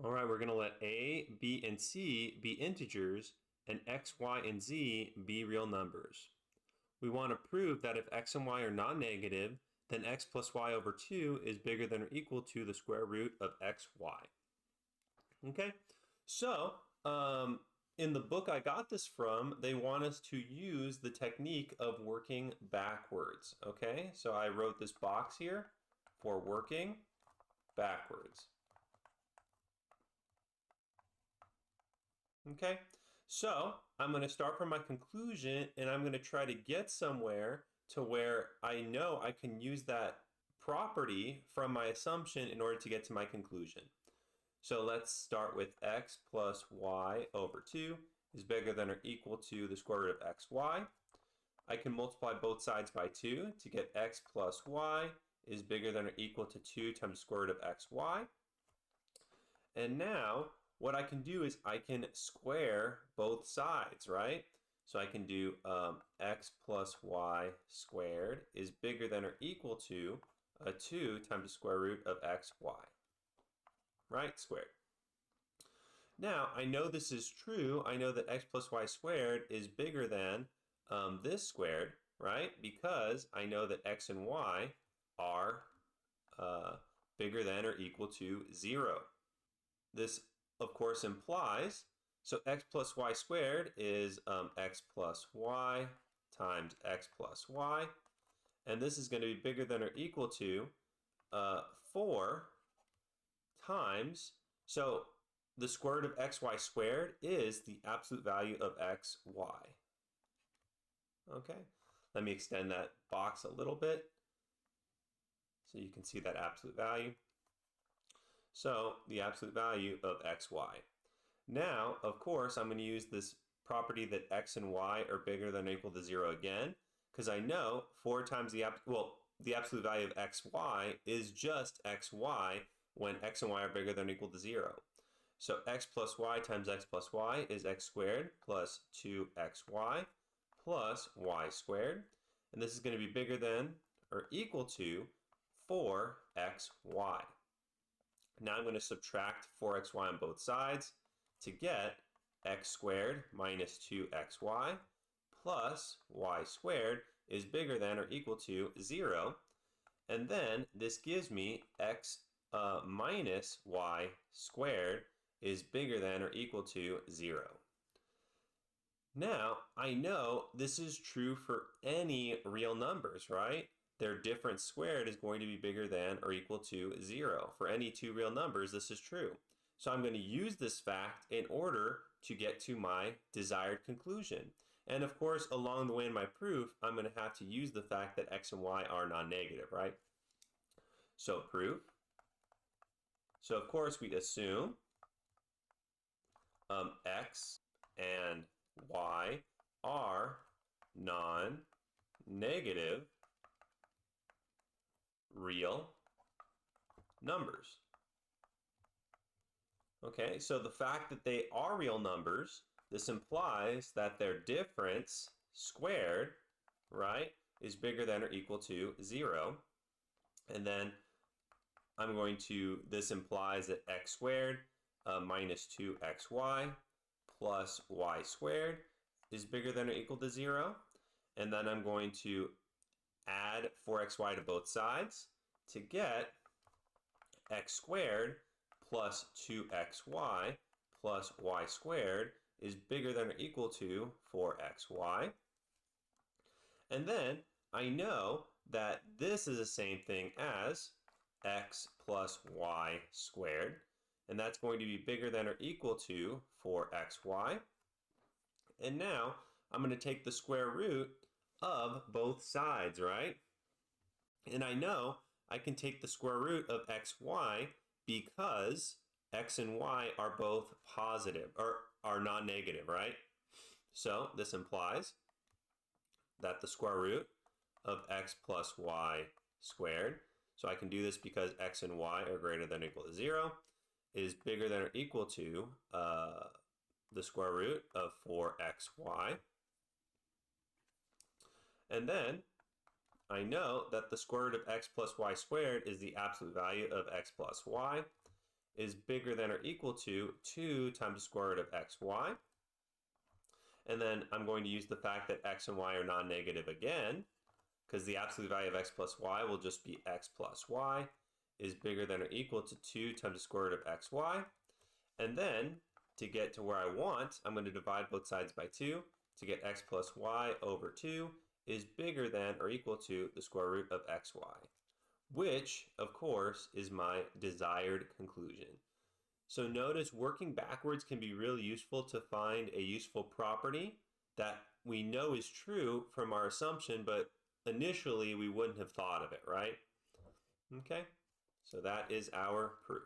All right, we're going to let a, b, and c be integers and x, y, and z be real numbers. We want to prove that if x and y are non-negative, then x plus y over 2 is bigger than or equal to the square root of xy. Okay, so in the book I got this from, they want us to use the technique of working backwards. Okay, so I wrote this box here for working backwards. Okay, so I'm going to start from my conclusion and I'm going to try to get somewhere to where I know I can use that property from my assumption in order to get to my conclusion. So let's start with x plus y over 2 is bigger than or equal to the square root of xy. I can multiply both sides by 2 to get x plus y is bigger than or equal to 2 times the square root of xy. And now what I can do is I can square both sides, right? So I can do x plus y squared is bigger than or equal to 2 times the square root of xy, right? Squared. Now, I know this is true. I know that x plus y squared is bigger than this squared, right? Because I know that x and y are bigger than or equal to 0. This, of course, implies, so x plus y squared is x plus y times x plus y. And this is going to be bigger than or equal to 4 times, so the square root of xy squared is the absolute value of xy. Okay, let me extend that box a little bit so you can see that absolute value. So the absolute value of xy. Now, of course, I'm going to use this property that x and y are bigger than or equal to 0 again, because I know 4 times the absolute value of xy is just xy when x and y are bigger than or equal to 0. So x plus y times x plus y is x squared plus 2xy plus y squared. And this is going to be bigger than or equal to 4xy. Now I'm going to subtract 4xy on both sides to get x squared minus 2xy plus y squared is bigger than or equal to 0. And then this gives me x minus y squared is bigger than or equal to 0. Now, I know this is true for any real numbers, right? Their difference squared is going to be bigger than or equal to 0. For any two real numbers, this is true. So I'm going to use this fact in order to get to my desired conclusion. And of course, along the way in my proof, I'm going to have to use the fact that x and y are non-negative, right? So proof. So of course, we assume x and y are non-negative real numbers. Okay, so the fact that they are real numbers, this implies that their difference squared, right, is bigger than or equal to 0. And then this implies that x squared minus 2xy plus y squared is bigger than or equal to 0. And then I'm going to add 4xy to both sides to get x squared plus 2xy plus y squared is bigger than or equal to 4xy. And then I know that this is the same thing as x plus y squared, and that's going to be bigger than or equal to 4xy. And now I'm going to take the square root of both sides, right? And I know I can take the square root of xy because x and y are both positive, or are non-negative, right? So this implies that the square root of x plus y squared, so I can do this because x and y are greater than or equal to 0, is bigger than or equal to the square root of 4xy. And then I know that the square root of x plus y squared is the absolute value of x plus y. is bigger than or equal to 2 times the square root of xy. And then I'm going to use the fact that x and y are non-negative again, because the absolute value of x plus y will just be x plus y is bigger than or equal to 2 times the square root of xy. And then, to get to where I want, I'm going to divide both sides by 2 to get x plus y over 2 is bigger than or equal to the square root of xy, which, of course, is my desired conclusion. So notice working backwards can be really useful to find a useful property that we know is true from our assumption, but initially we wouldn't have thought of it, right? Okay, so that is our proof.